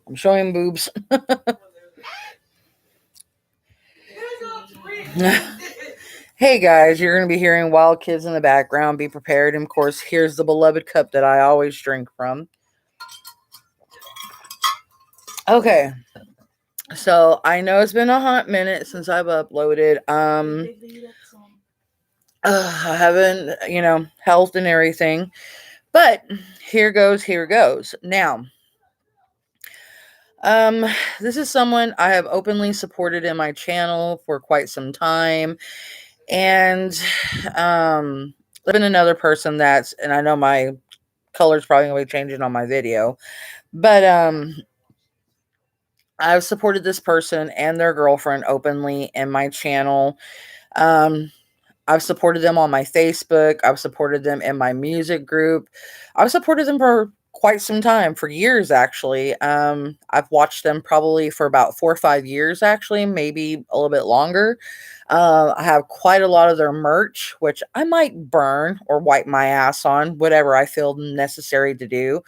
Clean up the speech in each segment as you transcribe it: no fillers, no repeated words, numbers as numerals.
I'm showing boobs. Hey guys, you're going to be hearing wild kids in the background. Be prepared. And of course, here's the beloved cup that I always drink from. Okay, so I know it's been a hot minute since I've uploaded. I haven't, health and everything. But here goes, here goes. Now, um, this is someone I have openly supported in my channel for quite some time. And there's been another person and I know my color's probably gonna be changing on my video, but I've supported this person and their girlfriend openly in my channel. Um, I've supported them on my Facebook. I've supported them in my music group. I've supported them for quite some time, for years actually. I've watched them probably for about 4 or 5 years, actually, maybe a little bit longer. I have quite a lot of their merch, which I might burn or wipe my ass on, whatever I feel necessary to do.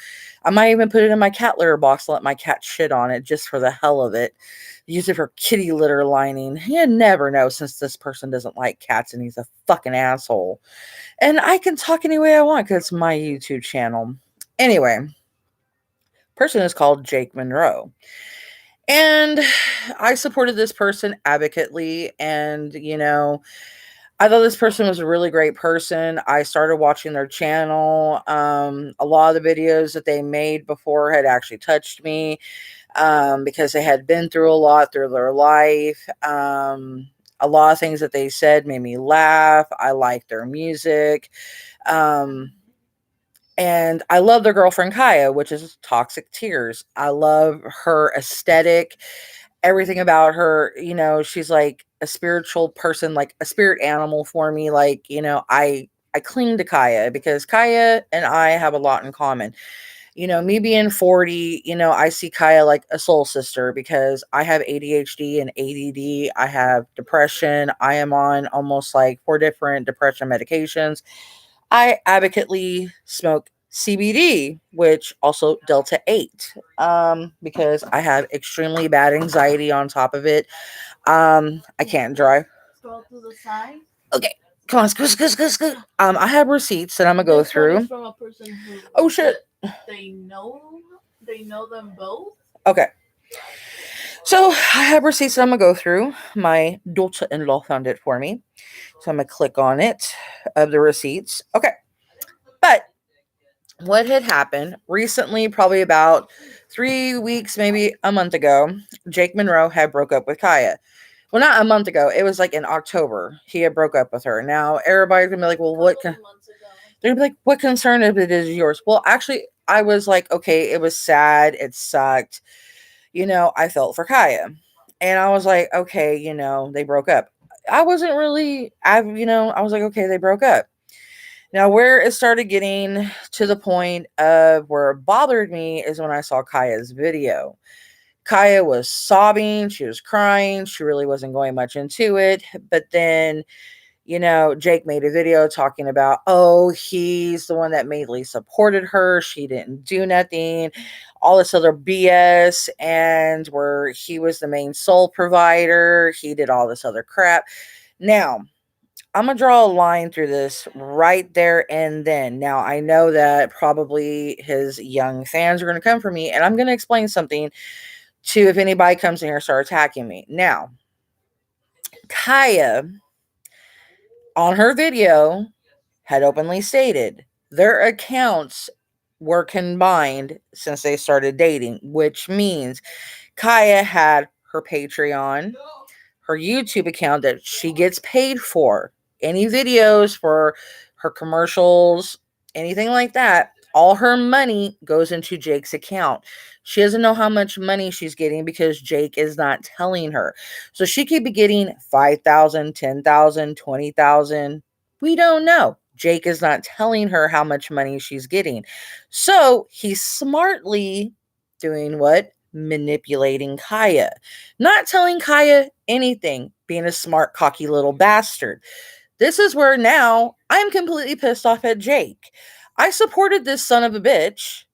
I might even put it in my cat litter box and let my cat shit on it just for the hell of it. Use it for kitty litter lining. You never know, since this person doesn't like cats and he's a fucking asshole. And I can talk any way I want because it's my YouTube channel. Anyway, person is called Jake Monroe. And I supported this person advocately, and I thought this person was a really great person. I started watching their channel. A lot of the videos that they made before had actually touched me, because they had been through a lot through their life. A lot of things that they said made me laugh. I liked their music. And I love their girlfriend Kaya, which is Toxic Tears. I love her aesthetic, everything about her. She's like a spiritual person, like a spirit animal for me. Like, I cling to Kaya because Kaya and I have a lot in common. Me being 40, I see Kaya like a soul sister because I have ADHD and ADD. I have depression. I am on almost like 4 different depression medications. I advocately smoke CBD, which also Delta 8, because I have extremely bad anxiety on top of it. I can't drive. Scroll to the side. Okay. Come on, scoot. I have receipts that I'm gonna go through. From a person who oh shit. They know them both. Okay. So I have receipts that I'm gonna go through. My daughter-in-law found it for me. So I'm gonna click on it of the receipts. Okay. But what had happened recently, probably about 3 weeks, maybe a month ago, Jake Monroe had broke up with Kaya. Well, not a month ago. It was like in October. He had broke up with her. Now everybody's gonna be like, "Well, they're gonna be like, what concern if it is yours?" Well, actually, I was like, okay, it was sad. It sucked. I felt for Kaya, and I was like, okay, they broke up. I wasn't really, I was like, okay, they broke up. Now, where it started getting to the point of where it bothered me is when I saw Kaya's video. Kaya was sobbing, she was crying, she really wasn't going much into it. But then, Jake made a video talking about, oh, he's the one that mainly supported her. She didn't do nothing, all this other BS, and where he was the main soul provider. He did all this other crap. Now, I'm going to draw a line through this right there and then. Now, I know that probably his young fans are going to come for me, and I'm going to explain something to if anybody comes in here and start attacking me. Now, Kaya, on her video, had openly stated their accounts were combined since they started dating, which means Kaya had her Patreon, her YouTube account that she gets paid for, any videos for her commercials, anything like that. All her money goes into Jake's account. She doesn't know how much money she's getting because Jake is not telling her. So she could be getting 5,000, 10,000, 20,000. We don't know. Jake is not telling her how much money she's getting. So he's smartly doing what? Manipulating Kaya. Not telling Kaya anything, being a smart, cocky little bastard. This is where now I'm completely pissed off at Jake. I supported this son of a bitch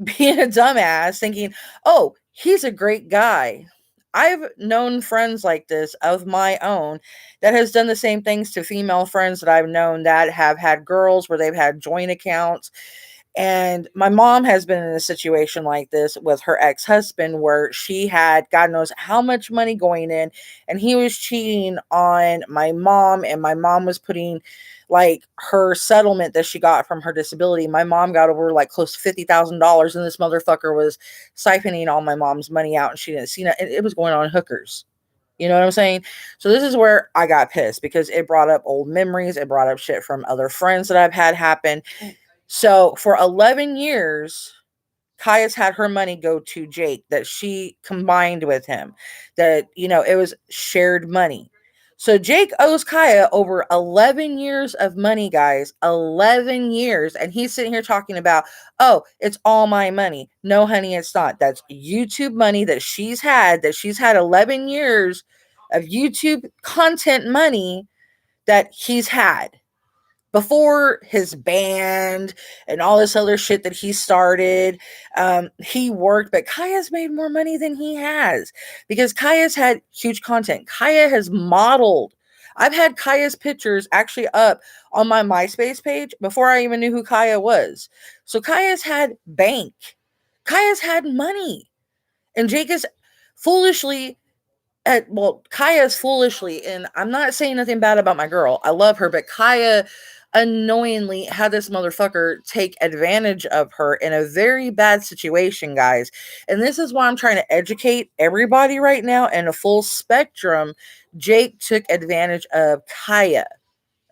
being a dumbass, thinking, oh, He's a great guy. I've known friends like this of my own that has done the same things to female friends that I've known that have had girls where they've had joint accounts. And my mom has been in a situation like this with her ex-husband where she had God knows how much money going in, and he was cheating on my mom, and my mom was putting like her settlement that she got from her disability. My mom got over like close to $50,000, and this motherfucker was siphoning all my mom's money out, and she didn't see that. It was going on hookers. You know what I'm saying? So this is where I got pissed because it brought up old memories. It brought up shit from other friends that I've had happen. So for 11 years, Kaya's had her money go to Jake that she combined with him. That, it was shared money. So Jake owes Kaya over 11 years of money, guys. 11 years. And he's sitting here talking about, oh, it's all my money. No, honey, it's not. That's YouTube money that she's had 11 years of YouTube content money that he's had before his band and all this other shit that he started. He worked, but Kaya's made more money than he has because Kaya's had huge content. Kaya has modeled. I've had Kaya's pictures actually up on my MySpace page before I even knew who Kaya was. So Kaya's had bank. Kaya's had money. And Jake is foolishly Kaya's foolishly, and I'm not saying nothing bad about my girl. I love her, but Kaya unknowingly had this motherfucker take advantage of her in a very bad situation, guys. And this is why I'm trying to educate everybody right now in a full spectrum. Jake took advantage of Kaya.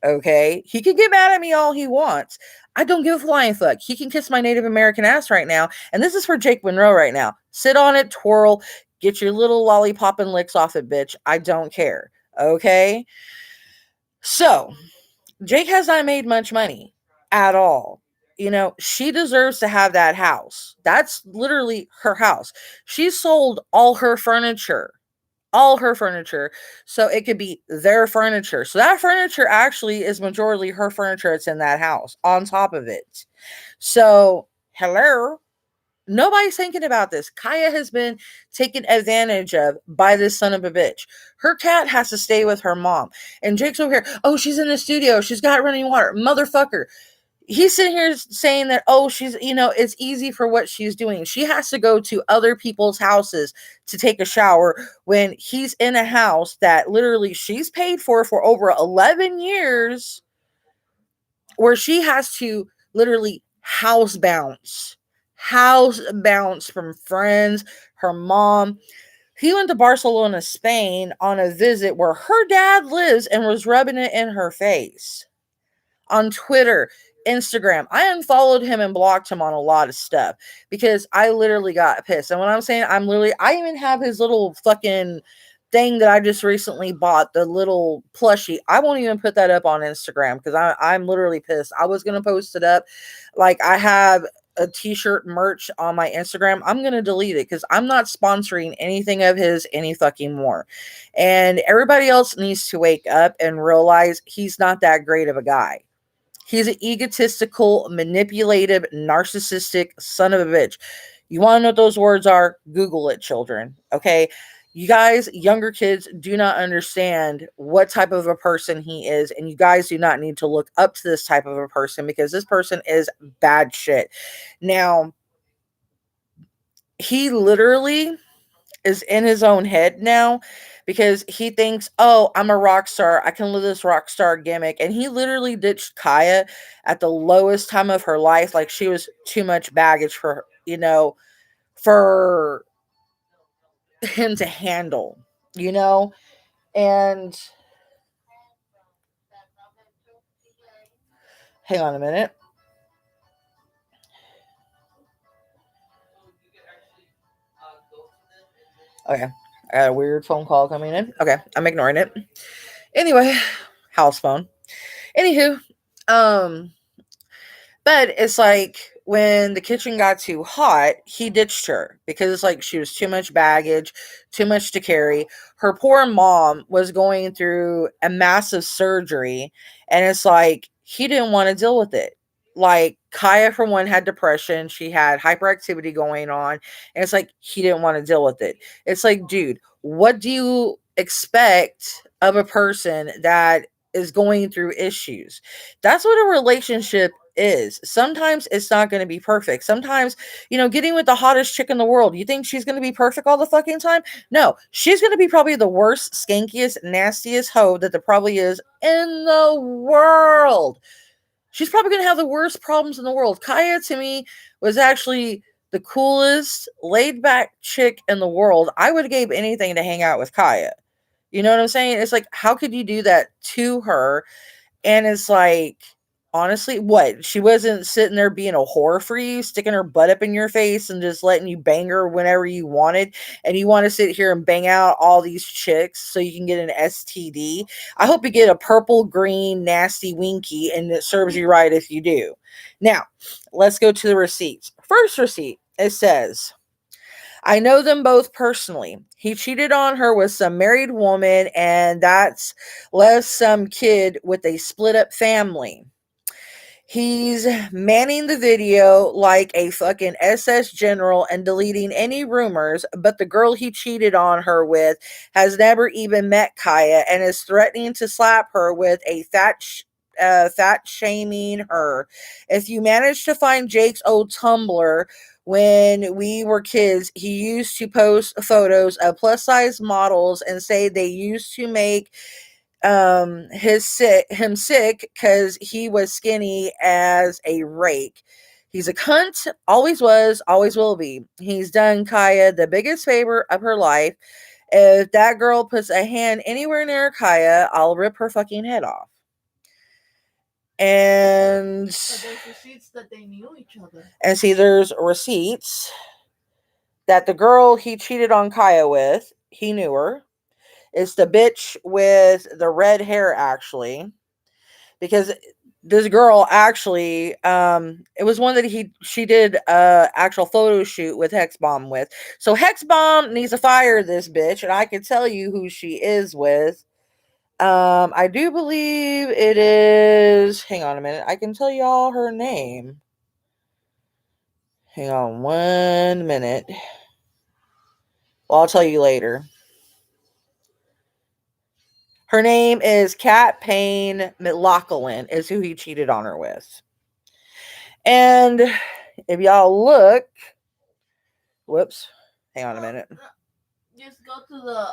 Okay, he can get mad at me all he wants. I don't give a flying fuck. He can kiss my Native American ass right now. And this is for Jake Monroe right now. Sit on it, twirl, get your little lollipop and licks off it, bitch. I don't care. Okay. So Jake has not made much money at all. She deserves to have that house. That's literally her house. She sold all her furniture, so it could be their furniture. So that furniture actually is majority her furniture that's in that house on top of it. So, hello. Nobody's thinking about this. Kaya has been taken advantage of by this son of a bitch. Her cat has to stay with her mom. And Jake's over here. Oh, she's in the studio. She's got running water. Motherfucker. He's sitting here saying that, oh, it's easy for what she's doing. She has to go to other people's houses to take a shower when he's in a house that literally she's paid for over 11 years, where she has to literally house bounce from friends, her mom. He went to Barcelona, Spain on a visit where her dad lives and was rubbing it in her face on Twitter, Instagram. I unfollowed him and blocked him on a lot of stuff because I literally got pissed. And when I'm saying I even have his little fucking thing that I just recently bought, the little plushie. I won't even put that up on Instagram because I'm literally pissed. I was going to post it up. Like, I have a t-shirt merch on my Instagram. I'm going to delete it because I'm not sponsoring anything of his any fucking more. And everybody else needs to wake up and realize he's not that great of a guy. He's an egotistical, manipulative, narcissistic son of a bitch. You want to know what those words are? Google it, children. Okay? You guys, younger kids, do not understand what type of a person he is. And you guys do not need to look up to this type of a person because this person is bad shit. Now, he literally is in his own head now because he thinks, oh, I'm a rock star. I can live this rock star gimmick. And he literally ditched Kaya at the lowest time of her life. Like, she was too much baggage for, for him to handle, and hang on a minute. Okay. I got a weird phone call coming in. Okay. I'm ignoring it. Anyway, house phone. Anywho, but it's like when the kitchen got too hot, he ditched her because it's like she was too much baggage, too much to carry. Her poor mom was going through a massive surgery, and it's like he didn't want to deal with it. Like Kaya, for one, had depression. She had hyperactivity going on. And it's like he didn't want to deal with it. It's like, dude, what do you expect of a person that is going through issues? That's what a relationship is. Sometimes it's not going to be perfect. Sometimes, getting with the hottest chick in the world, you think she's going to be perfect all the fucking time? No, she's going to be probably the worst, skankiest, nastiest hoe that there probably is in the world. She's probably going to have the worst problems in the world. Kaya, to me, was actually the coolest, laid back chick in the world. I would have gave anything to hang out with Kaya. You know what I'm saying? It's like, how could you do that to her? And it's like, honestly, what? She wasn't sitting there being a whore for you, sticking her butt up in your face and just letting you bang her whenever you wanted. And you want to sit here and bang out all these chicks so you can get an STD. I hope you get a purple, green, nasty winky, and it serves you right if you do. Now, let's go to the receipts. First receipt, it says, I know them both personally. He cheated on her with some married woman, and that's left some kid with a split up family. He's manning the video like a fucking SS general and deleting any rumors, but the girl he cheated on her with has never even met Kaya and is threatening to slap her with a fat shaming her. If you manage to find Jake's old Tumblr, when we were kids, he used to post photos of plus size models and say they used to make him sick because he was skinny as a rake. He's a cunt, always was, always will be. He's done Kaya the biggest favor of her life. If that girl puts a hand anywhere near Kaya, I'll rip her fucking head off. And But there's receipts that they knew each other. And see, there's receipts that the girl he cheated on Kaya with, he knew her. It's the bitch with the red hair, actually, because this girl actually, it was one that she did a actual photo shoot with Hex Bomb with. So Hex Bomb needs to fire this bitch, and I can tell you who she is with. I do believe it is. Hang on a minute. I can tell y'all her name. Hang on 1 minute. Well, I'll tell you later. Her name is Kat Payne McLaughlin, is who he cheated on her with. And if y'all look, whoops, hang on a minute. Just go to the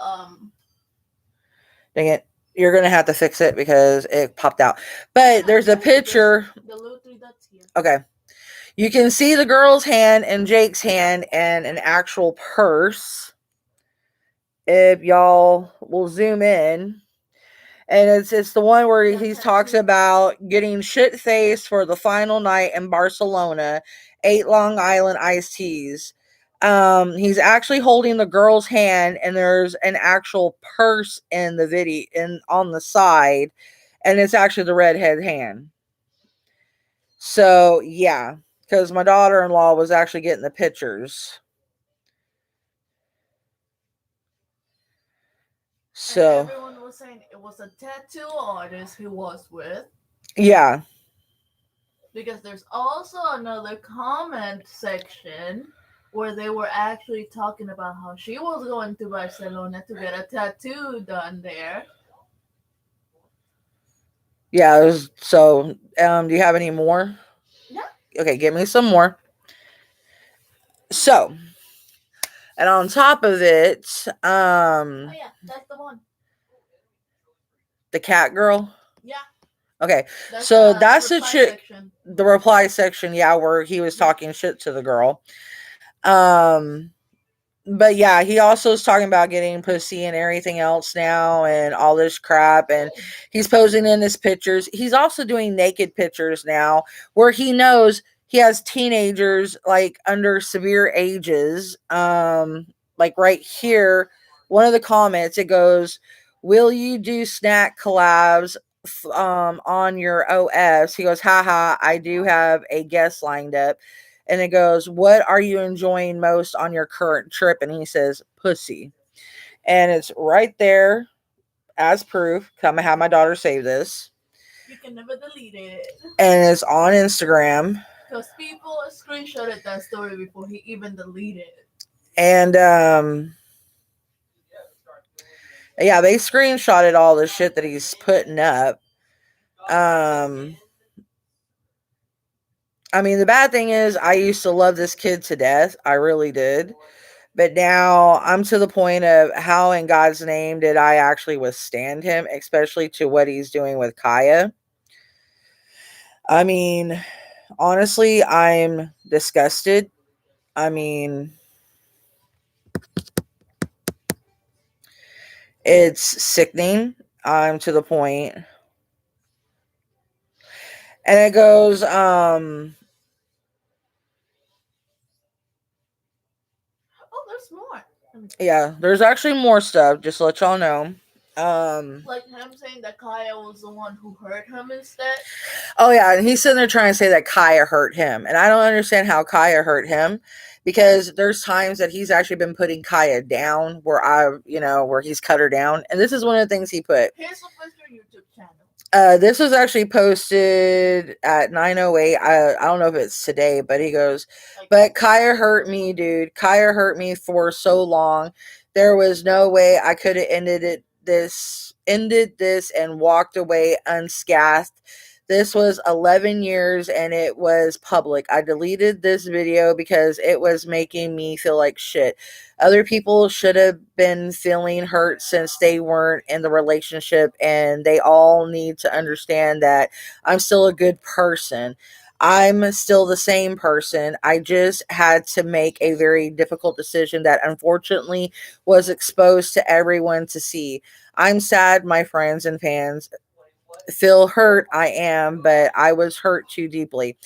Dang it. You're going to have to fix it because it popped out. But there's a picture. The little three dots here. Okay. You can see the girl's hand and Jake's hand and an actual purse. If y'all will zoom in. And it's the one where he talks about getting shit faced for the final night in Barcelona, 8 Long Island iced teas. He's actually holding the girl's hand, and there's an actual purse in the video and on the side, and it's actually the redhead hand. So yeah, because my daughter-in-law was actually getting the pictures. So and everyone was saying it was a tattoo artist he was with. Yeah. Because there's also another comment section where they were actually talking about how she was going to Barcelona to get a tattoo done there. Yeah, so do you have any more? Yeah. Okay, give me some more. So, and on top of it, oh yeah, that's the one. The cat girl. Yeah. Okay, so that's the chick. Section. The reply section, yeah, where he was talking shit to the girl. But yeah, he also is talking about getting pussy and everything else now and all this crap. And he's posing in his pictures. He's also doing naked pictures now where he knows he has teenagers like under severe ages. Like right here, one of the comments, it goes, will you do snack collabs on your OS? He goes, haha, I do have a guest lined up. And it goes, what are you enjoying most on your current trip? And he says, pussy. And it's right there as proof. I'm going to have my daughter save this. You can never delete it. and it's on Instagram. Because people screenshotted that story before he even deleted it. And yeah, they screenshotted all the shit that he's putting up. Um I mean, the bad thing is I used to love this kid to death. I really did. But now I'm to the point of how in God's name did I actually withstand him, especially to what he's doing with Kaya. I mean, honestly, I'm disgusted. I mean, it's sickening. I'm to the point. And it goes, Oh, there's more. Let me see. yeah, there's actually more stuff, just to let y'all know. Um, Like him saying that Kaya was the one who hurt him instead. oh yeah, and he's sitting there trying to say that Kaya hurt him. And I don't understand how Kaya hurt him because there's times that he's actually been putting Kaya down where where he's cut her down. And this is one of the things he put. Here's official YouTube channel. This was actually posted at 9:08. I don't know if it's today, but he goes, but Kaya hurt me, dude. Kaya hurt me for so long. There was no way I could have ended this and walked away unscathed. This was 11 years and it was public. I deleted this video because it was making me feel like shit. Other people should have been feeling hurt since they weren't in the relationship, and they all need to understand that I'm still a good person. I'm still the same person. I just had to make a very difficult decision that unfortunately was exposed to everyone to see. I'm sad, my friends and fans feel hurt. I am, but I was hurt too deeply.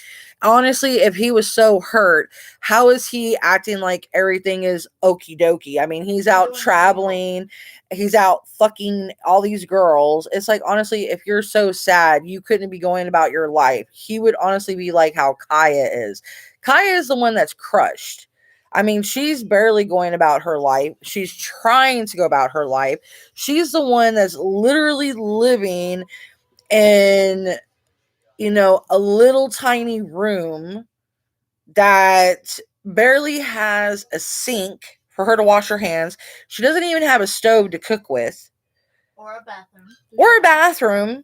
Honestly, if he was so hurt, how is he acting like everything is okie dokie? I mean, he's out traveling, he's out fucking all these girls. It's like, honestly, if you're so sad, you couldn't be going about your life. He would honestly be like how Kaya is. Kaya is the one that's crushed. I mean, she's barely going about her life. She's trying to go about her life. She's the one that's literally living in a little tiny room that barely has a sink for her to wash her hands. She doesn't even have a stove to cook with Or a bathroom. or a bathroom,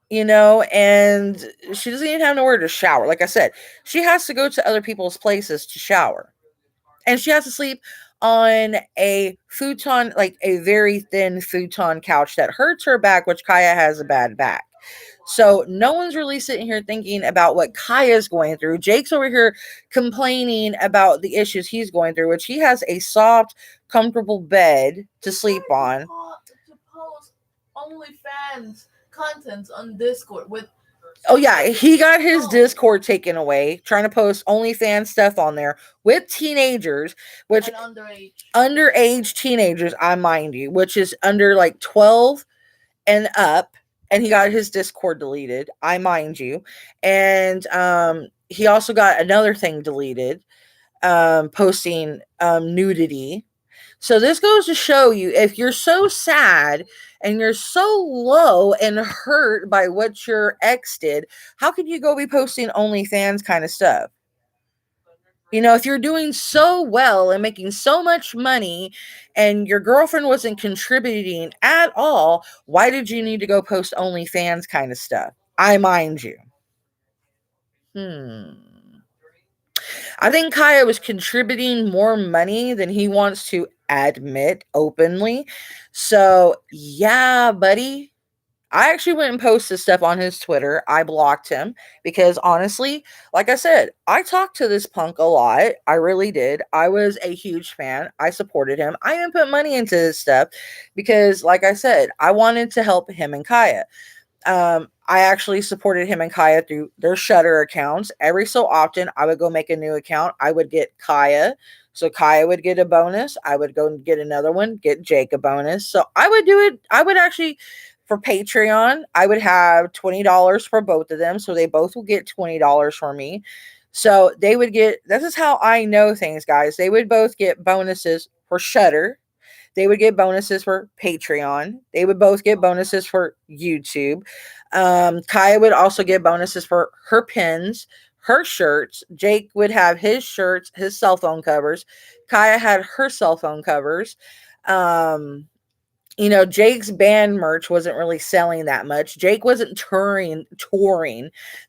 and she doesn't even have nowhere to shower. Like I said, she has to go to other people's places to shower. And she has to sleep on a futon, like a very thin futon couch that hurts her back, which Kaya has a bad back. So no one's really sitting here thinking about what Kaya's going through. Jake's over here complaining about the issues he's going through, which he has a soft, comfortable bed to sleep on. To post OnlyFans content on Discord with. Oh yeah, he got his Discord taken away, trying to post OnlyFans stuff on there with teenagers, which and underage teenagers, I mind you, which is under like 12 and up, and he got his Discord deleted, I mind you. And he also got another thing deleted, posting nudity. So this goes to show you, if you're so sad and you're so low and hurt by what your ex did, how could you go be posting OnlyFans kind of stuff? If you're doing so well and making so much money and your girlfriend wasn't contributing at all, why did you need to go post OnlyFans kind of stuff? I mind you. I think Kaya was contributing more money than he wants to admit openly. So, yeah, buddy. I actually went and posted stuff on his Twitter. I blocked him because honestly, like I said, I talked to this punk a lot. I really did. I was a huge fan. I supported him. I even put money into this stuff because, like I said, I wanted to help him and Kaya. I actually supported him and Kaya through their Shutter accounts. Every so often, I would go make a new account. I would get Kaya. So Kaya would get a bonus. I would go and get another one, get Jake a bonus. So I would do it. I would actually, for Patreon, I would have $20 for both of them. So they both will get $20 for me. So they would get, this is how I know things, guys. They would both get bonuses for Shutter. They would get bonuses for Patreon. They would both get bonuses for YouTube. Kaya would also get bonuses for her pins, her shirts. Jake would have his shirts, his cell phone covers. Kaya had her cell phone covers. Um, Jake's band merch wasn't really selling that much. Jake wasn't touring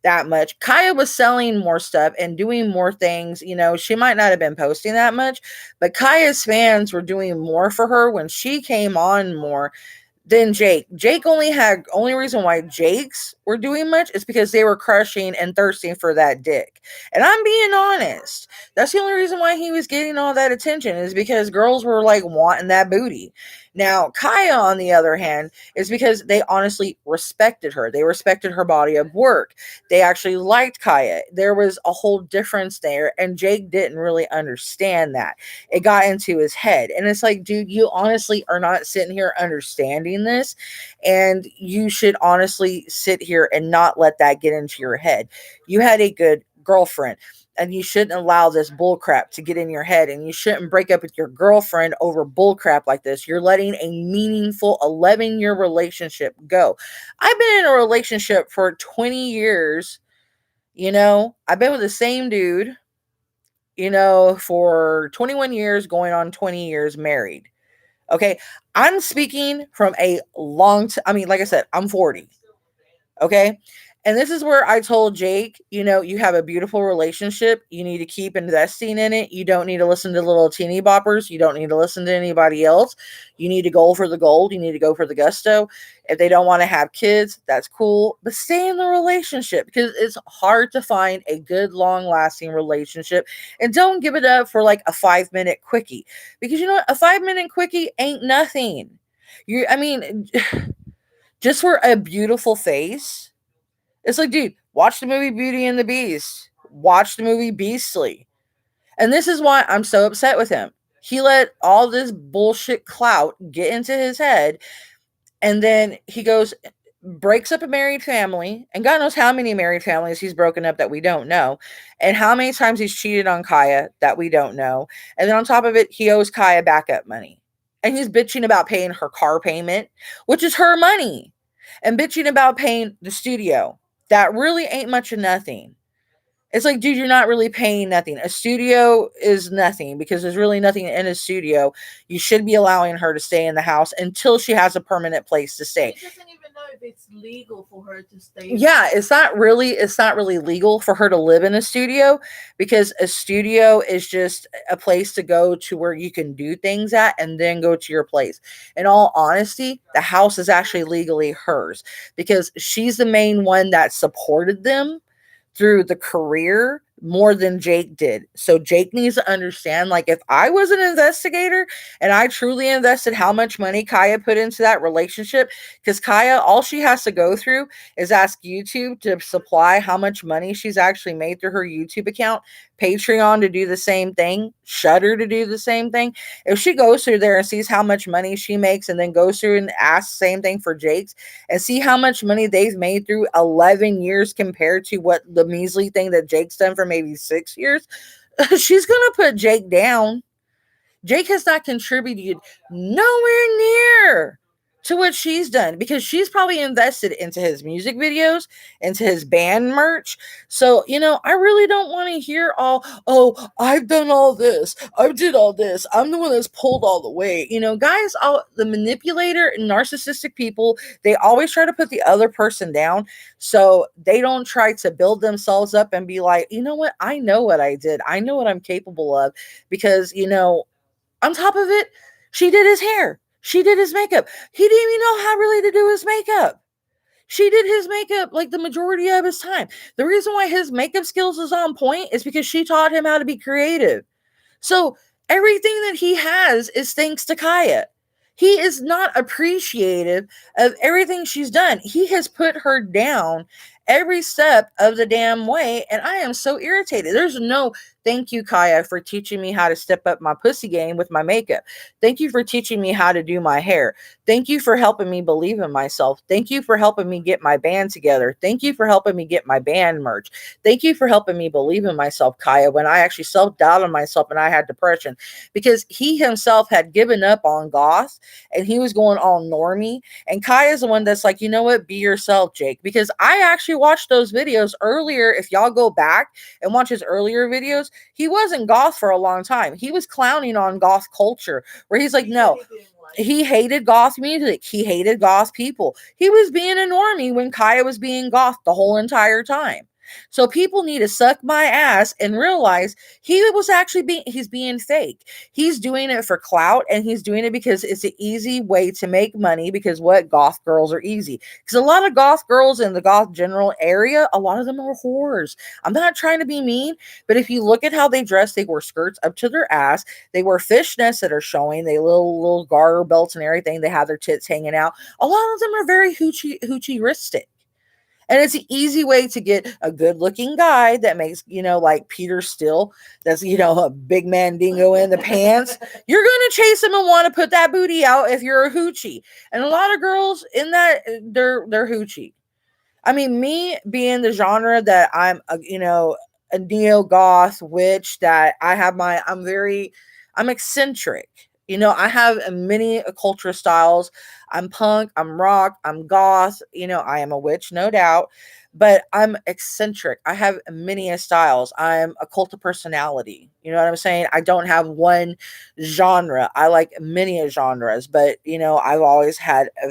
that much. Kaya was selling more stuff and doing more things. She might not have been posting that much, but Kaya's fans were doing more for her when she came on more than Jake. Only reason why Jake's were doing much is because they were crushing and thirsting for that dick. And I'm being honest. That's the only reason why he was getting all that attention is because girls were like wanting that booty. Now, Kaya, on the other hand, is because they honestly respected her. They respected her body of work. They actually liked Kaya. There was a whole difference there, and Jake didn't really understand that. It got into his head. And it's like, dude, you honestly are not sitting here understanding this. And you should honestly sit here and not let that get into your head. You had a good girlfriend. And you shouldn't allow this bullcrap to get in your head. And you shouldn't break up with your girlfriend over bullcrap like this. You're letting a meaningful 11-year relationship go. I've been in a relationship for 20 years. I've been with the same dude for 21 years, going on 20 years married. Okay. I'm speaking from a like I said, I'm 40. Okay. And this is where I told Jake, you have a beautiful relationship. You need to keep investing in it. You don't need to listen to little teeny boppers. You don't need to listen to anybody else. You need to go for the gold. You need to go for the gusto. If they don't want to have kids, that's cool. But stay in the relationship because it's hard to find a good, long lasting relationship. And don't give it up for like a 5-minute quickie. Because you know what? A 5-minute quickie ain't nothing. I mean, just for a beautiful face. It's like, dude, watch the movie Beauty and the Beast. Watch the movie Beastly. And this is why I'm so upset with him. He let all this bullshit clout get into his head. And then he goes, breaks up a married family. And God knows how many married families he's broken up that we don't know. And how many times he's cheated on Kaya that we don't know. And then on top of it, he owes Kaya backup money. And he's bitching about paying her car payment, which is her money. And bitching about paying the studio. That really ain't much of nothing. It's like, dude, you're not really paying nothing. A studio is nothing because there's really nothing in a studio. You should be allowing her to stay in the house until she has a permanent place to stay. He doesn't even know if it's legal for her to stay. Yeah, it's not really legal for her to live in a studio because a studio is just a place to go to where you can do things at and then go to your place. In all honesty, the house is actually legally hers because she's the main one that supported them through the career more than Jake did. So Jake needs to understand, like, if I was an investigator and I truly invested how much money Kaya put into that relationship, because Kaya, all she has to go through is ask YouTube to supply how much money she's actually made through her YouTube account, Patreon to do the same thing, Shutter to do the same thing. If she goes through there and sees how much money she makes and then goes through and asks the same thing for Jake's and see how much money they've made through 11 years compared to what the measly thing that Jake's done for maybe 6 years, she's going to put Jake down. Jake has not contributed nowhere near to what she's done because she's probably invested into his music videos, into his band merch. So, I really don't want to hear oh, I've done all this. I did all this. I'm the one that's pulled all the weight. Guys, the manipulator and narcissistic people, they always try to put the other person down. So they don't try to build themselves up and be like, you know what? I know what I did. I know what I'm capable of because, on top of it, she did his hair. She did his makeup. He didn't even know how really to do his makeup. She did his makeup like the majority of his time. The reason why his makeup skills is on point is because she taught him how to be creative. So everything that he has is thanks to Kaya. He is not appreciative of everything she's done. He has put her down every step of the damn way, and I am so irritated. There's no Thank you, Kaya, for teaching me how to step up my pussy game with my makeup. Thank you for teaching me how to do my hair. Thank you for helping me believe in myself. Thank you for helping me get my band together. Thank you for helping me get my band merch. Thank you for helping me believe in myself, Kaya, when I actually self doubted myself and I had depression, because he himself had given up on goth and he was going all normie. And Kaya's the one that's like, you know what, be yourself, Jake. Because I actually watched those videos earlier. If y'all go back and watch his earlier videos, he wasn't goth for a long time. He was clowning on goth culture, where he's like, no, he hated goth music. He hated goth people. He was being a normie when Kaya was being goth the whole entire time. So people need to suck my ass and realize he was actually he's being fake. He's doing it for clout, and he's doing it because it's an easy way to make money, because what, goth girls are easy. Because a lot of goth girls in the goth general area, a lot of them are whores. I'm not trying to be mean, but if you look at how they dress, they wear skirts up to their ass. They wear fishnets that are showing. They little garter belts and everything. They have their tits hanging out. A lot of them are very hoochie-ristic. And it's an easy way to get a good looking guy that makes, like Peter Still, that's, a big man dingo in the pants. You're going to chase him and want to put that booty out if you're a hoochie. And a lot of girls in that, they're hoochie. I mean, me being the genre that I'm, a neo goth witch, that I'm eccentric. I have many culture styles. I'm punk, I'm rock, I'm goth. I am a witch, no doubt, but I'm eccentric. I have many styles. I'm a cult of personality. You know what I'm saying? I don't have one genre. I like many genres, but I've always had a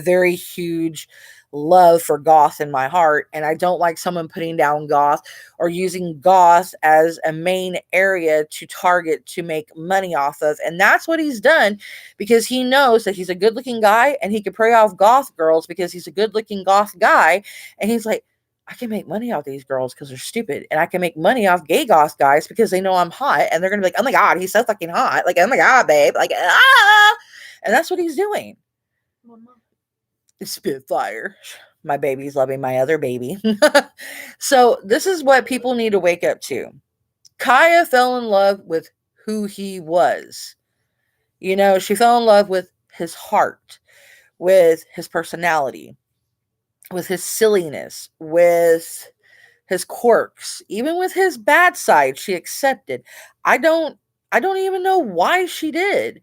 very huge love for goth in my heart, and I don't like someone putting down goth or using goth as a main area to target to make money off of. And that's what he's done, because he knows that he's a good looking guy and he can prey off goth girls because he's a good looking goth guy. And he's like, I can make money off these girls because they're stupid, and I can make money off gay goth guys because they know I'm hot, and they're gonna be like, oh my god, he's so fucking hot, like, oh my god, babe, like, ah. And that's what he's doing. Spitfire. My baby's loving my other baby. So this is what people need to wake up to. Kaya fell in love with who he was. She fell in love with his heart, with his personality, with his silliness, with his quirks, even with his bad side. She accepted. I don't even know why she did,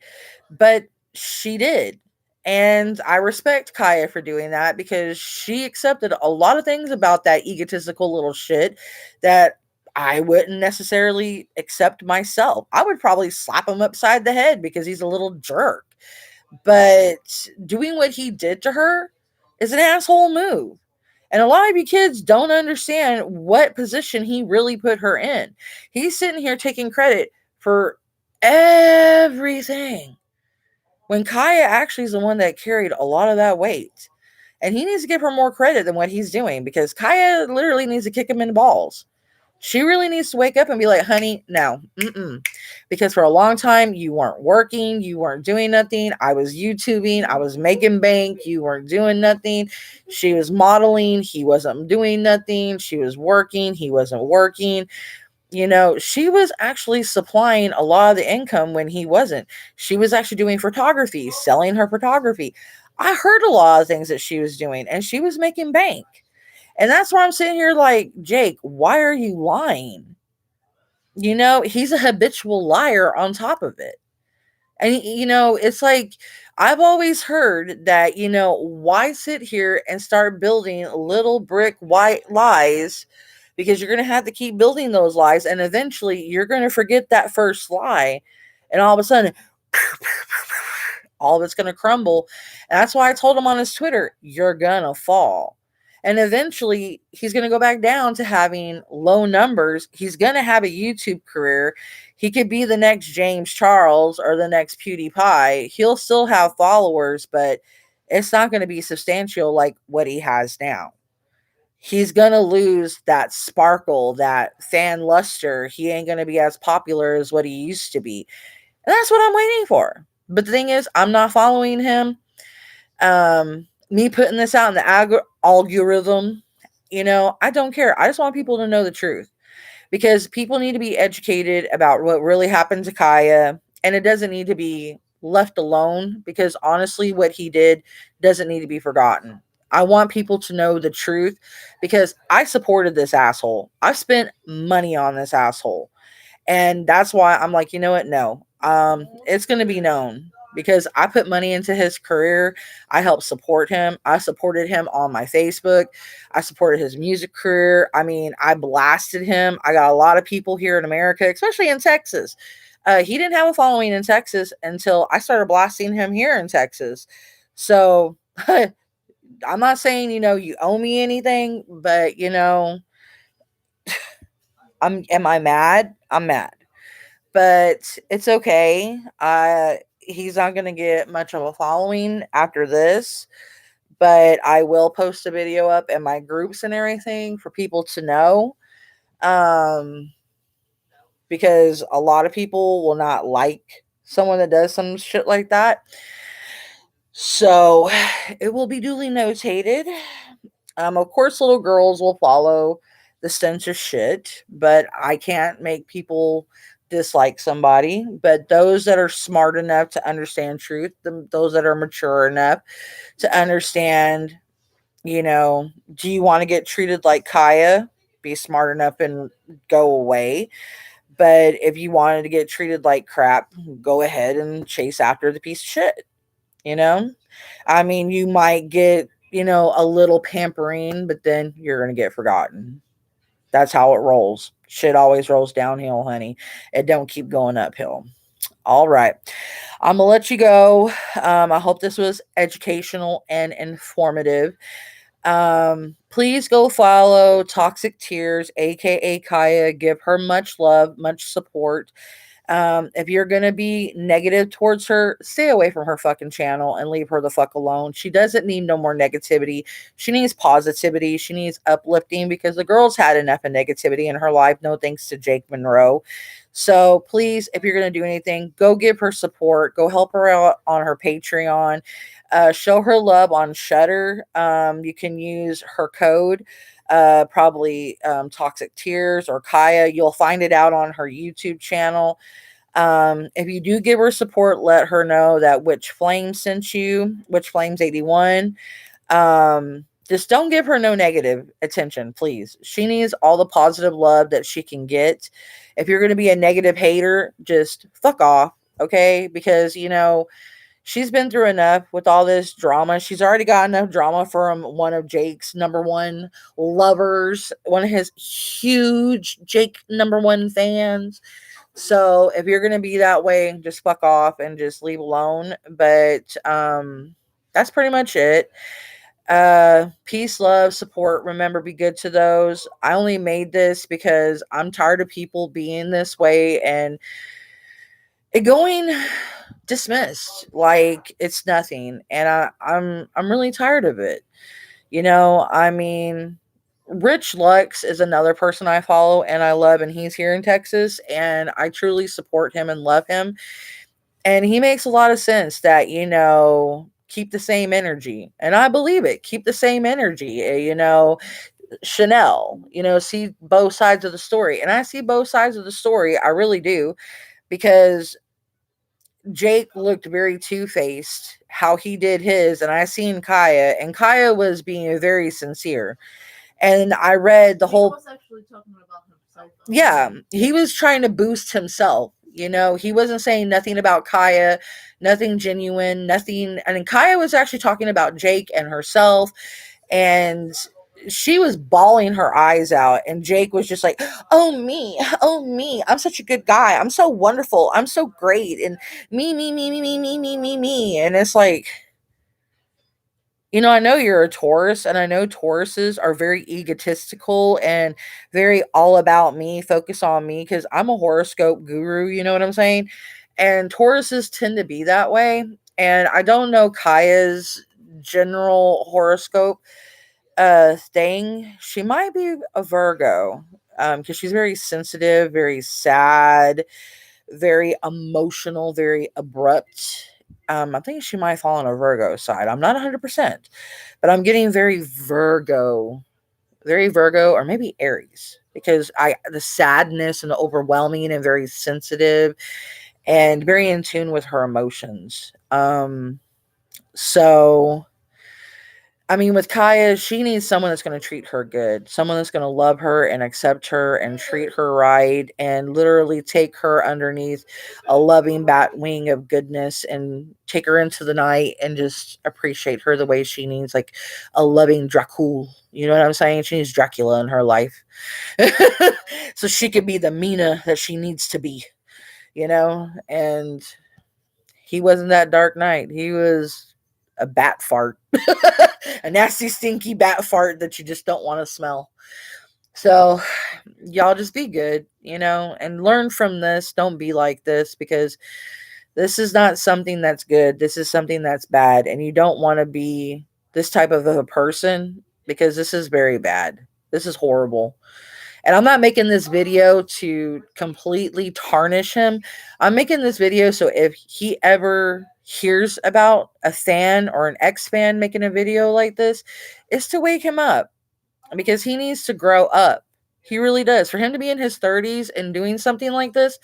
but she did. And I respect Kaya for doing that, because she accepted a lot of things about that egotistical little shit that I wouldn't necessarily accept myself. I would probably slap him upside the head because he's a little jerk. But doing what he did to her is an asshole move. And a lot of you kids don't understand what position he really put her in. He's sitting here taking credit for everything, when Kaya actually is the one that carried a lot of that weight. And he needs to give her more credit than what he's doing, because Kaya literally needs to kick him in the balls. She really needs to wake up and be like, honey, no, because for a long time, you weren't working, you weren't doing nothing. I was YouTubing, I was making bank, you weren't doing nothing. She was modeling, he wasn't doing nothing. She was working, he wasn't working. She was actually supplying a lot of the income when he wasn't. She was actually doing photography, selling her photography. I heard a lot of things that she was doing, and she was making bank. And that's why I'm sitting here like, Jake, why are you lying? He's a habitual liar on top of it. And, it's like, I've always heard that, why sit here and start building little brick white lies, because you're going to have to keep building those lies. And eventually you're going to forget that first lie. And all of a sudden, all of it's going to crumble. And that's why I told him on his Twitter, you're going to fall. And eventually he's going to go back down to having low numbers. He's going to have a YouTube career. He could be the next James Charles or the next PewDiePie. He'll still have followers, but it's not going to be substantial like what he has now. He's going to lose that sparkle, that fan luster. He ain't going to be as popular as what he used to be. And that's what I'm waiting for. But the thing is, I'm not following him. Me putting this out in the algorithm, I don't care. I just want people to know the truth. because people need to be educated about what really happened to Kaya, and it doesn't need to be left alone because honestly, what he did doesn't need to be forgotten. I want people to know the truth because I supported this asshole. I spent money on this asshole. And that's why I'm like, you know what? No, it's going to be known because I put money into his career. I helped support him. I supported him on my Facebook. I supported his music career. I mean, I blasted him. I got a lot of people here in America, especially in Texas. He didn't have a following in Texas until I started blasting him here in Texas. So I'm not saying, you owe me anything, but am I mad? I'm mad, but it's okay. He's not going to get much of a following after this, but I will post a video up in my groups and everything for people to know. Um, because a lot of people will not like someone that does some shit like that. So it will be duly notated. Of course, little girls will follow the stench of shit, but I can't make people dislike somebody. But those that are smart enough to understand truth, those that are mature enough to understand, do you want to get treated like Kaya? Be smart enough and go away. But if you wanted to get treated like crap, go ahead and chase after the piece of shit, you know? I mean, you might get, a little pampering, but then you're going to get forgotten. That's how it rolls. Shit always rolls downhill, honey. It don't keep going uphill. All right. I'm going to let you go. I hope this was educational and informative. Please go follow Toxic Tears, aka Kaya. Give her much love, much support. If you're gonna be negative towards her, stay away from her fucking channel and leave her the fuck alone. She doesn't need no more negativity. She needs positivity. She needs uplifting because the girl's had enough of negativity in her life. No thanks to Jake Monroe. So please, if you're gonna do anything, go give her support. Go help her out on her Patreon. Show her love on Shutter. You can use her code probably Toxic Tears or Kaya. You'll find it out on her YouTube channel. If you do give her support, let her know that Witch Flame sent you, Witch Flames 81. Just don't give her no negative attention, please. She needs all the positive love that she can get. If you're going to be a negative hater, just fuck off, okay? Because, she's been through enough with all this drama. She's already got enough drama from one of Jake's number one lovers, one of his huge Jake number one fans. So if you're gonna be that way, just fuck off and just leave alone. But that's pretty much it. Peace, love, support. Remember, be good to those. I only made this because I'm tired of people being this way and it going dismissed like it's nothing, and I'm really tired of it. I mean, Rich Lux is another person I follow and I love, and he's here in Texas, and I truly support him and love him. And he makes a lot of sense that, keep the same energy. And I believe it. Keep the same energy. Chanel, see both sides of the story. And I see both sides of the story. I really do. Because Jake looked very two faced how he did his, and I seen Kaya, and Kaya was being very sincere. And I read the He whole. was actually talking about himself, though. Yeah, he was trying to boost himself. He wasn't saying nothing about Kaya, nothing genuine, nothing. I mean, Kaya was actually talking about Jake and herself, and she was bawling her eyes out, and Jake was just like, oh me, I'm such a good guy, I'm so wonderful, I'm so great, and me, and it's like, I know you're a Taurus, and I know Tauruses are very egotistical and very all about me, focus on me, because I'm a horoscope guru, you know what I'm saying? And Tauruses tend to be that way. And I don't know Kaya's general horoscope thing. She might be a Virgo. Because she's very sensitive, very sad, very emotional, very abrupt. I think she might fall on a Virgo side. I'm not 100%, but I'm getting very Virgo, or maybe Aries. because I the sadness and the overwhelming and very sensitive and very in tune with her emotions. So I mean, with Kaya, she needs someone that's going to treat her good, someone that's going to love her and accept her and treat her right, and literally take her underneath a loving bat wing of goodness and take her into the night and just appreciate her the way she needs, like a loving Dracul. You know what I'm saying? She needs Dracula in her life. So she could be the Mina that she needs to be, you know? And he wasn't that Dark Knight. He was a bat fart, a nasty, stinky bat fart that you just don't want to smell. So, y'all just be good, and learn from this. Don't be like this because this is not something that's good. This is something that's bad. And you don't want to be this type of a person because this is very bad. This is horrible. And I'm not making this video to completely tarnish him. I'm making this video so if he ever hears about a fan or an ex fan making a video like this, it's to wake him up because he needs to grow up. He really does. For him to be in his 30s and doing something like this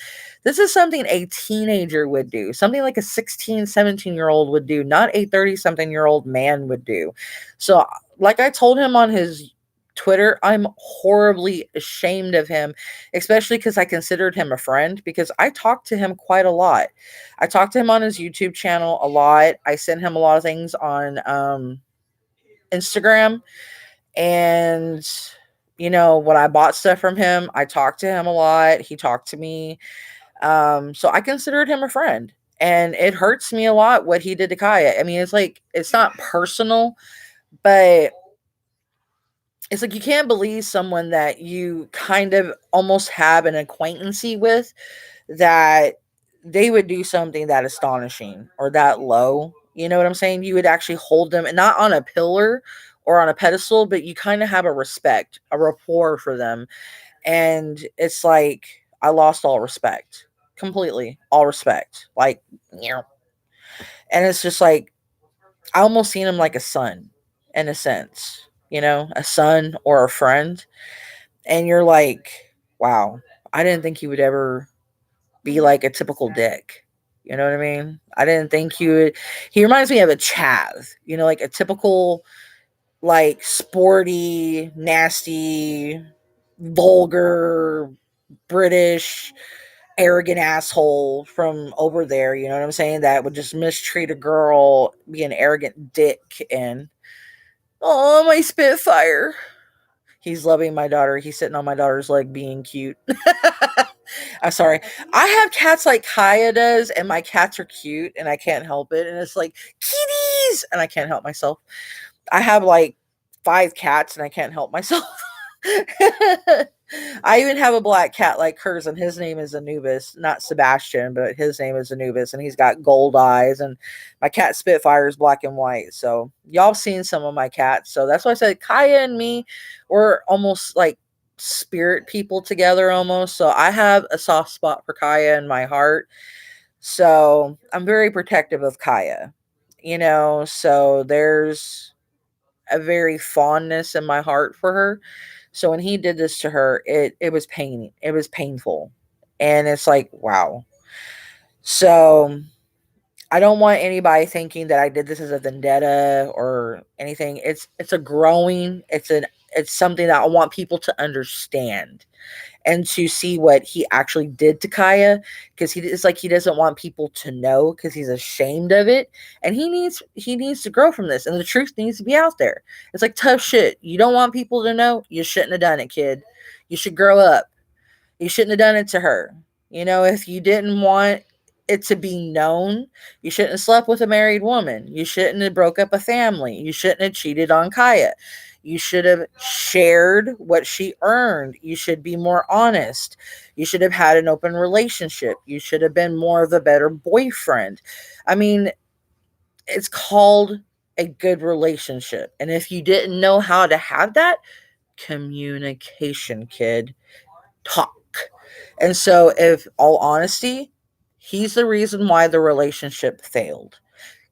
is something a teenager would do. Something like a 16, 17-year-old would do, not a 30-something-year-old man would do. So, like I told him on his Twitter, I'm horribly ashamed of him, especially because I considered him a friend because I talked to him quite a lot. I talked to him on his YouTube channel a lot. I sent him a lot of things on Instagram. And, when I bought stuff from him, I talked to him a lot. He talked to me. So I considered him a friend. And it hurts me a lot what he did to Kaya. I mean, it's like, it's not personal, but it's like you can't believe someone that you kind of almost have an acquaintancy with that they would do something that astonishing or that low. You know what I'm saying? You would actually hold them and not on a pillar or on a pedestal, but you kind of have a respect, a rapport for them. And it's like I lost all respect. Completely. All respect. Like, and it's just like I almost seen him like a son in a sense, a son or a friend. And you're like, wow, I didn't think he would ever be like a typical dick. You know what I mean? I didn't think he would. He reminds me of a Chaz, like a typical, like sporty, nasty, vulgar, British, arrogant asshole from over there. You know what I'm saying? That would just mistreat a girl, be an arrogant dick, and oh, my Spitfire. He's loving my daughter. He's sitting on my daughter's leg being cute. I'm sorry. I have cats like Kaya does, and my cats are cute, and I can't help it. And it's like, kitties! And I can't help myself. I have like 5 cats, and I can't help myself. I even have a black cat like hers, and his name is Anubis, not Sebastian, but his name is Anubis, and he's got gold eyes. And my cat Spitfire is black and white. So y'all seen some of my cats. So that's why I said Kaya and me were almost like spirit people together almost. So I have a soft spot for Kaya in my heart. So I'm very protective of Kaya, so there's a very fondness in my heart for her. So when he did this to her, it was pain. It was painful. And it's like, wow. So I don't want anybody thinking that I did this as a vendetta or anything. It's a growing, it's something that I want people to understand and to see what he actually did to Kaya, because it's like he doesn't want people to know because he's ashamed of it, and he needs to grow from this, and the truth needs to be out there. It's like tough shit. You don't want people to know, you shouldn't have done it, kid. You should grow up. You shouldn't have done it to her. If you didn't want it to be known, you shouldn't have slept with a married woman. You shouldn't have broke up a family. You shouldn't have cheated on Kaya. You should have shared what she earned. You should be more honest. You should have had an open relationship. You should have been more of a better boyfriend. I mean, it's called a good relationship. And if you didn't know how to have that, communication, kid. Talk. And so, if all honesty, he's the reason why the relationship failed.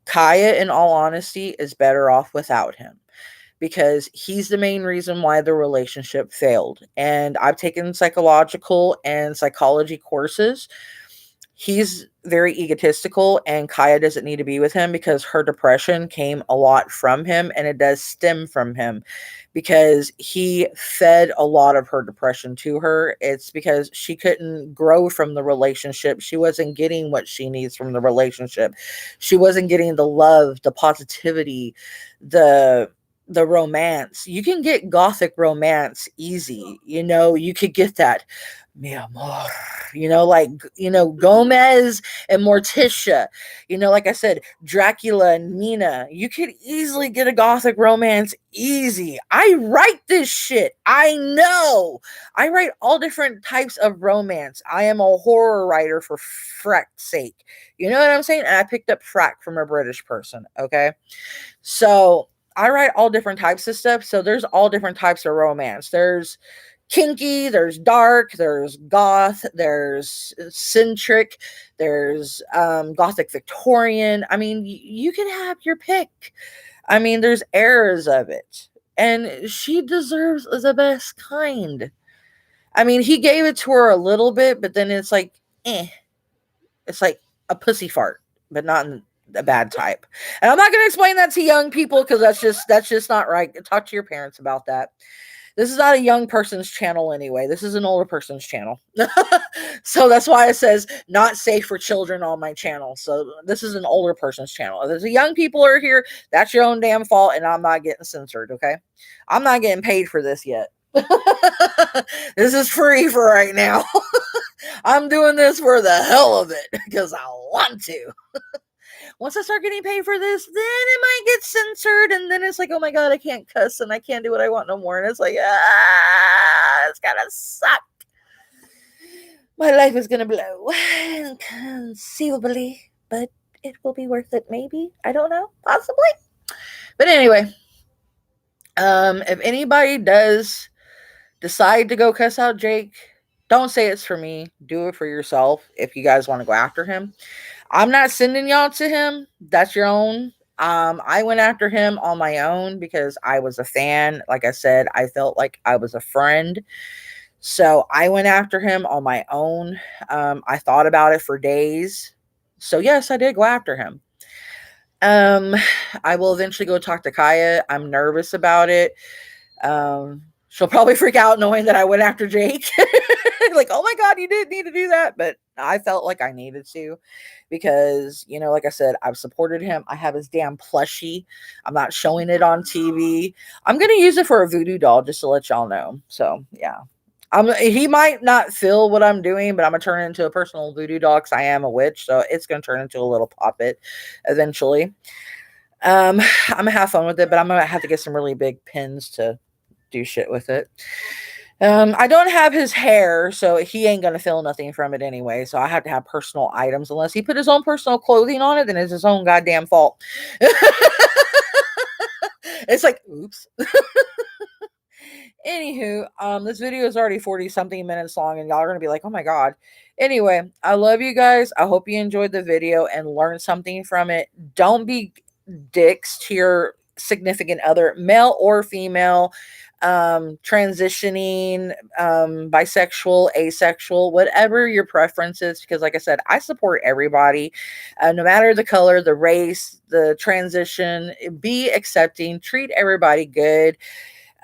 Kaya, in all honesty, is better off without him because he's the main reason why the relationship failed. And I've taken psychological and psychology courses. He's very egotistical, and Kaya doesn't need to be with him because her depression came a lot from him, and it does stem from him because he fed a lot of her depression to her. It's because she couldn't grow from the relationship. She wasn't getting what she needs from the relationship. She wasn't getting the love, the positivity, the romance. You can get gothic romance easy. You could get that mi amor, like, Gomez and Morticia, like I said, Dracula and Mina. You could easily get a gothic romance easy. I write this shit. I know. I write all different types of romance. I am a horror writer for frack's sake. You know what I'm saying? And I picked up frack from a British person, okay? So I write all different types of stuff. So there's all different types of romance. There's kinky, there's dark, there's goth, there's centric, there's gothic Victorian. I mean, you can have your pick. I mean, there's eras of it. And she deserves the best kind. I mean, he gave it to her a little bit, but then it's like, eh. It's like a pussy fart, but not in a bad type. And I'm not going to explain that to young people because that's just not right. Talk to your parents about that. This is not a young person's channel anyway. This is an older person's channel. So that's why it says not safe for children on my channel. So this is an older person's channel. If there's a young people are here, that's your own damn fault, and I'm not getting censored, okay? I'm not getting paid for this yet. This is free for right now. I'm doing this for the hell of it because I want to. Once I start getting paid for this, then it might get censored, and then it's like, oh my god, I can't cuss and I can't do what I want no more, and it's like, it's gonna suck. My life is gonna blow inconceivably, but it will be worth it. Maybe, I don't know, possibly. But anyway, if anybody does decide to go cuss out Jake, don't say it's for me. Do it for yourself if you guys want to go after him. I'm not sending y'all to him. That's your own. I went after him on my own because I was a fan. Like I said, I felt like I was a friend. So I went after him on my own. I thought about it for days. So yes, I did go after him. Um, I will eventually go talk to Kaya. I'm nervous about it. She'll probably freak out knowing that I went after Jake. Like, oh my god, you didn't need to do that. But I felt like I needed to because, like I said, I've supported him. I have his damn plushie. I'm not showing it on TV. I'm going to use it for a voodoo doll just to let y'all know. So, yeah. He might not feel what I'm doing, but I'm going to turn it into a personal voodoo doll because I am a witch. So it's going to turn into a little puppet eventually. I'm going to have fun with it, but I'm going to have to get some really big pins to do shit with it. I don't have his hair, so he ain't gonna feel nothing from it anyway. So I have to have personal items. Unless he put his own personal clothing on it, then it's his own goddamn fault. It's like, oops. Anywho, this video is already 40 something minutes long, and y'all are gonna be like, oh my god. Anyway, I love you guys. I hope you enjoyed the video and learned something from it. Don't be dicks to your significant other, male or female, transitioning, bisexual, asexual, whatever your preference is, because like I said, I support everybody, no matter the color, the race, the transition. Be accepting, treat everybody good.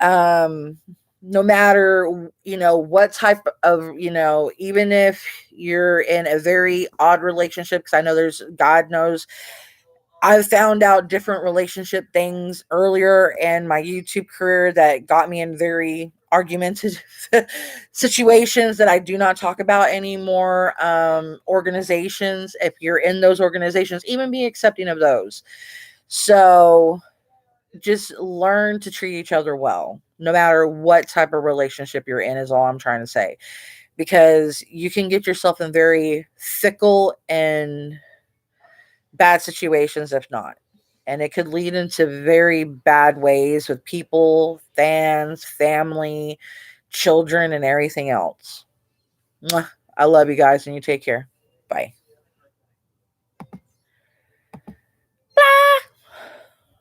No matter what type of, even if you're in a very odd relationship, because I know there's, God knows, I've found out different relationship things earlier in my YouTube career that got me in very argumentative situations that I do not talk about anymore. Organizations, if you're in those organizations, even be accepting of those. So just learn to treat each other well, no matter what type of relationship you're in, is all I'm trying to say. Because you can get yourself in very fickle and bad situations if not. And it could lead into very bad ways with people, fans, family, children, and everything else. Mwah. I love you guys, and you take care. Bye.